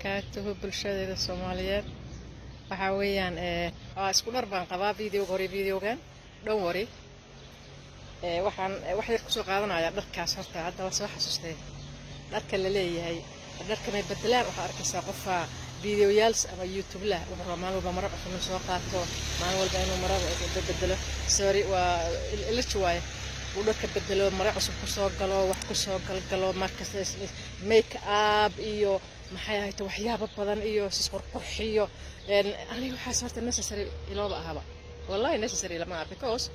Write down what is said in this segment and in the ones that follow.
وبركاته بالشدة الصوماليات وحاويان اسكو نربان قبا فيديو غوري فيديو كان دون وري waxaan wax yar ku soo qaadanayaa dharkaas horta hadda waa soo xasuustay dharka la leeyahay dharka may bedelaan waxa arkaysaa qofa fiidiyoyaal ama YouTube la oo maalmo walba maraba xubin soo qaato maalmo walba inuu maraba bedelo sorry waa la jooay uu dharka bedelo maraba cusub ku soo galo wax ku soo galgalo markaas make up iyo maxay ahayd waxyaabo badan iyo isqorqorxiyo aniga waxa horta necessary ilooba ahaba wallahi necessary lama arko because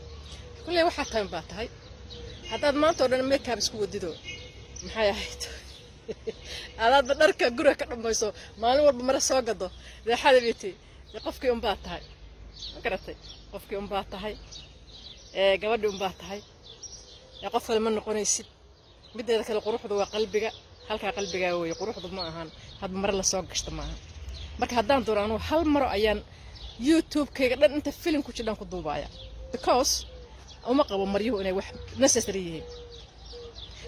كل واحد تايم باتهاي هذا ما تقدر ميك اب اسكو وديدو maxay ahayd aad dharka guriga ka dhamayso maalin walba mar soo gado reexada biti qofkii un baatahay ma garatay qofkii un baatahay gabadhii un baatahay qof kale ma noqonaysid mideeda kale quruxdu waa qalbiga halka qalbiga way quruxdu ma ahan had mar la soo gashto ma aha marka hadaan doorano hal mar ayaan YouTube kayga dhan inta film ku jiraan ku duubaya because uma qabo mariyuhu inay wax necessary yihiin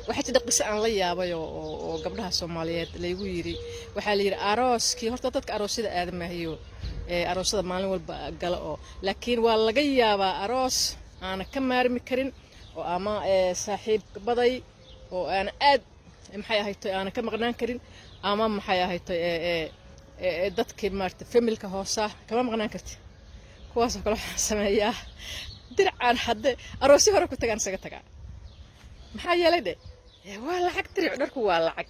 waxa jira qisa aan la yaabay oo gabdhaha Soomaaliyeed leeyahay yiri waxa la yiri arooskii horta dadka aroosida aadamahayo aroosada maalin walba gala oo laakiin waa laga yaabaa aroos aan ka maarmi karin oo ama saaxiib baday oo aan aad maxay ahayd aan ka maqnaan karin ama maxay ahayd dadkii maarta familka hoosa kama maqnaan karti kuwaas oo kale sameeyaa dircan hadda aroosi hore ku tagaan isaga tagaa maxaa yeelay waa lacag diric dharku waa lacag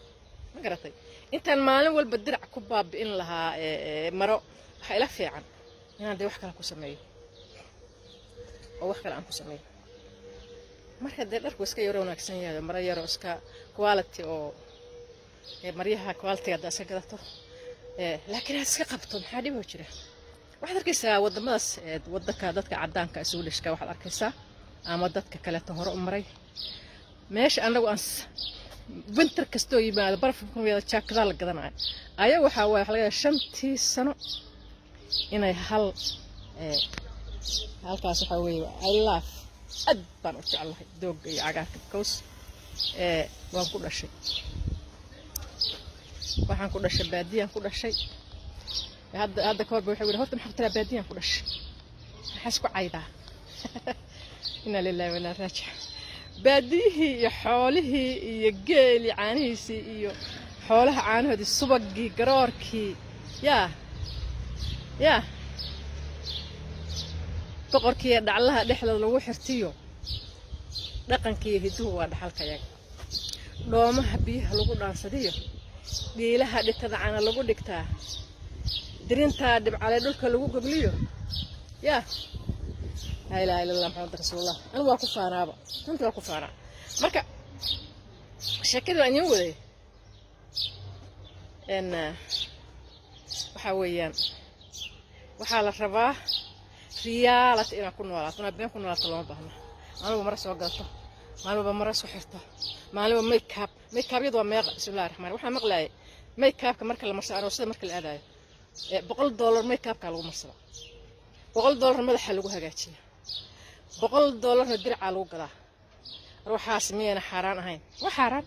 ma garatay intaan maalin walba dirac ku baabi'in lahaa maro waxa ila fiican inaan wax kale ku sameeyo oo wax kale aan ku sameeyo marka dharku iska yaro wanaagsan yahay maro yaro iska quality oo maryaha quality da iska gadato laakiin aad iska qabto maxaa dhib jira waxaad arkaysaa wadamadaas wadanka dadka cadaanka isugu dhishka waxaad arkaysaa ama dadka kale hore u maray meesha anagu aan winter kasto yimaado barafku wada jaakada la gadanayo ayaga waxa way wax laga 5 sano inay halkaas waxa weeye I love ad baan u jeclahay dooga iyo cagaarka because waan ku dhashay waxaan ku dhashay baadiyaan ku dhashay هذا كورب وحول هرت محطة بادية كلش حسكو عيدا إن لله ولا راجع باديه يحوله يجيل عنيسي حوله عنه هذه الصبق قراركي يا فقركي يدع لها دحلة لو حرتيو دقنكي هدوه دحلك ياك لو ما حبيه لو قدام صديق دي لها دكتها لو قدكتها درينتا دب على دولك لوgu gabliyo ya la ilaha illa allah muhammad rasuulullah aan waa ku faanaaba inta waa ku faana marka shakadu aan waday waxa weeyaan waxa la rabaa reality in ku noolaato na been ku noolaato loo baahna anigu mar soo galto maalba mar soo xirto maalba make up yadu waa meeq bismillaahir rahmaanir waxaan maqlaayay make up marka la marso aroosada marka la aadayo $100 make up ka lagu marsado $100 madaxa lagu hagaajiyo $100 dirca lagu gadaa ruuxaas miyana xaraan ahayn waa xaraan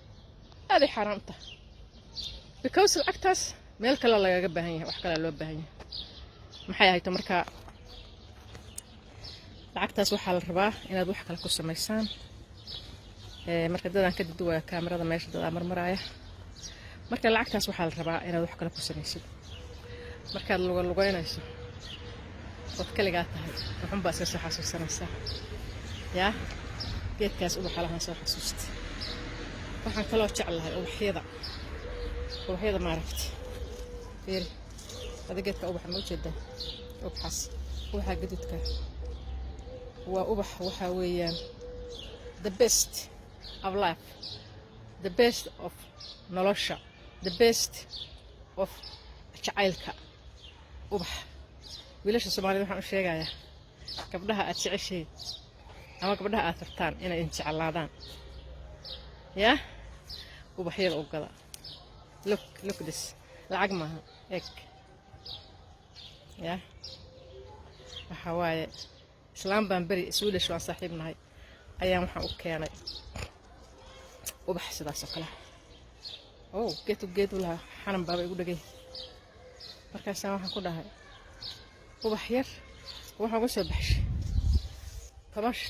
aad xaraan ta because lacagtaas meel kale laga baahan yahay wax kale loo baahan yahay maxay ahayd marka lacagtaas waxa la rabaa inaad wax kale ku sameysaan marka dadaan ka duwaa kaamirada meesha dad marmaraya marka lacagtaas waxa la rabaa inaad wax kale ku sameysid markaad lugaynayso wad kaliga tahay waxan baa soo xasuusanaysa ya geedkaas ubax lahaan soo xasuustay waxaan kala jeclahay ubaxyada maaragtay fiir hada geedka ubax ma ujeeda ubaxaas waxa gadidka waa ubax waxa weeyaan the best of life the best of nolosha the best of jacaylka ubax wiilasha Soomaaliyeed waxaan u sheegayaa gabdhaha aad jeceshay ama gabdhaha aad tartaan inay jeclaadaan ya ubaxyada u gala look this lacag maaha ek ya waxa waaye islaam baan bari Swedish waan saaxiibnahay ayaan waxaan u keenay ubax sidaas oo kale geedu la xanan baba igu dhagay markaasaan waxaan ku dhahay ubax yar waxaan ku soo baxshay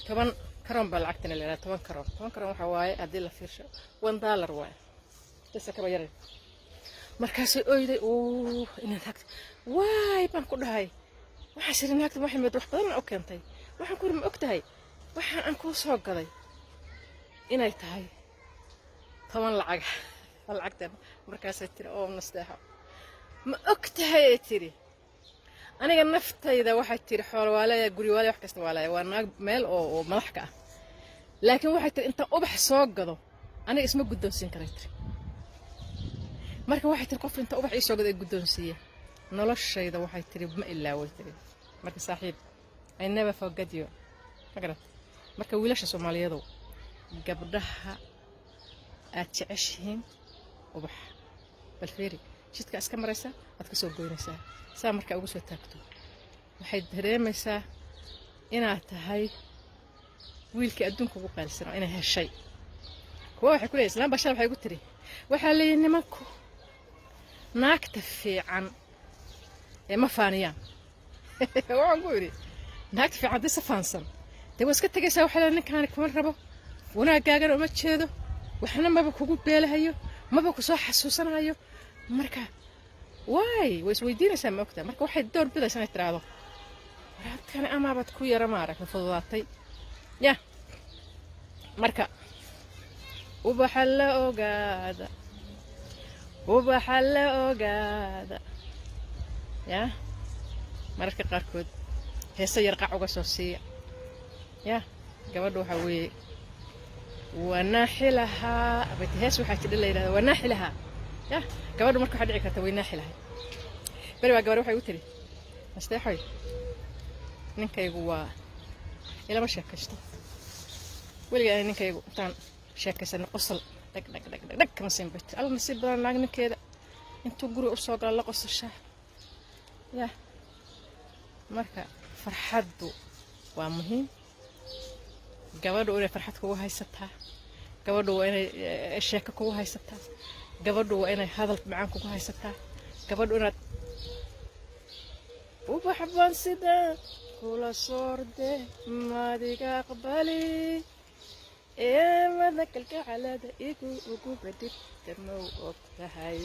toban karoon baa lacagtana leedahay 10 karoon waxa waaye haddii la fiirsho $1 waaye bas kaba yar markaasay oyday inaan tagto waay baan ku dhahay waxaa sirin naagta waxay mid wax badan u keentay waxaan ku ma ogtahay waxaan aan ku soo gaday inay tahay 10 lacagtan markaasay tiri oo nasteexa ma ogtahay tiri aniga naftayda waxay tiri xoolo waalaya guri waalaya wax kasta waalaya waa naag meel oo madax ka ah laakiin waxay tiri inta ubax soo gado aniga isma guddoonsin karay tiri marka waxay tiri qof inta ubax ii soo gado ay guddoonsiiye noloshayda waxay tiri ma ilaaway tiri marka saaxiib I never forget you magarad marka wiilasha Soomaaliyeedu gabdhaha aad jeceshihiin ubax bal fiiri jidka iska maraysa aad ka soo goynaysaa saa marka ugu soo taagto waxay dareemaysaa inaad tahay wiilka adduunka ugu qaalisan oo inay heshay kuwa waxay ku leeyihiin bashar waxay ku tiri waxaa leeyahay nimanku naagta fiican ee ma faaniyaan waxaan ku yiri naagta fiican disa faansan dee iska tagaysaa waxa la ninkaan kuma rabo wanaagaagan uma jeedo waxna maba kugu beelahayo maba ku soo xasuusanayo marka way weydiinaysaa ma ogtaa marka waxay door bidaysaa inay tiraahdo waraadkan amaabad ku yara maaragtay fududaatay ya marka ubaxa la ogaada ya mararka qaarkood heesa yar qac uga soo siiya ya gabadhu waxa weeye wanaaxilaha abati hees waxaa jidha la yidhahda wanaaxilaha ya gabadhu marka waxaa dhici karta waynaaxilahay beri waa gabar waxay u tiri nasteexoy ninkaygu waa ilama sheekaysto weligaa ninkaygu intaan sheekaysano qosol dhag kama siin bet alla nasiib badan naag ninkeeda intuu guri u soo gala la qosashaa ya marka farxaddu waa muhiim gabadhu inay farxad kugu haysataa gabadhu waa inay sheeko kugu haysataa gabadhu waa inay hadal macaan kugu haysataa gabadhu inaad ubax baan sida kula soorde maadiga aqbali ee mada kalgacalada igu ugu badhigta ma ogtahay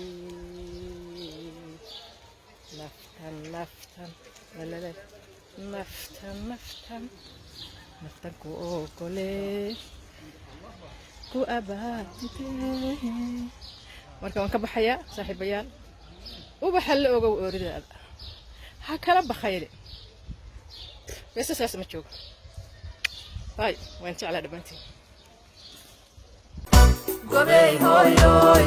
naftan walala naftan ku ogole ku abaatite marka waan ka baxayaa saaxiibayaal ubaxa la ogow ooridaada ha kala baxayde bes saas ma joogo bay waan jeclaa dhamaantiin gobey hoyoy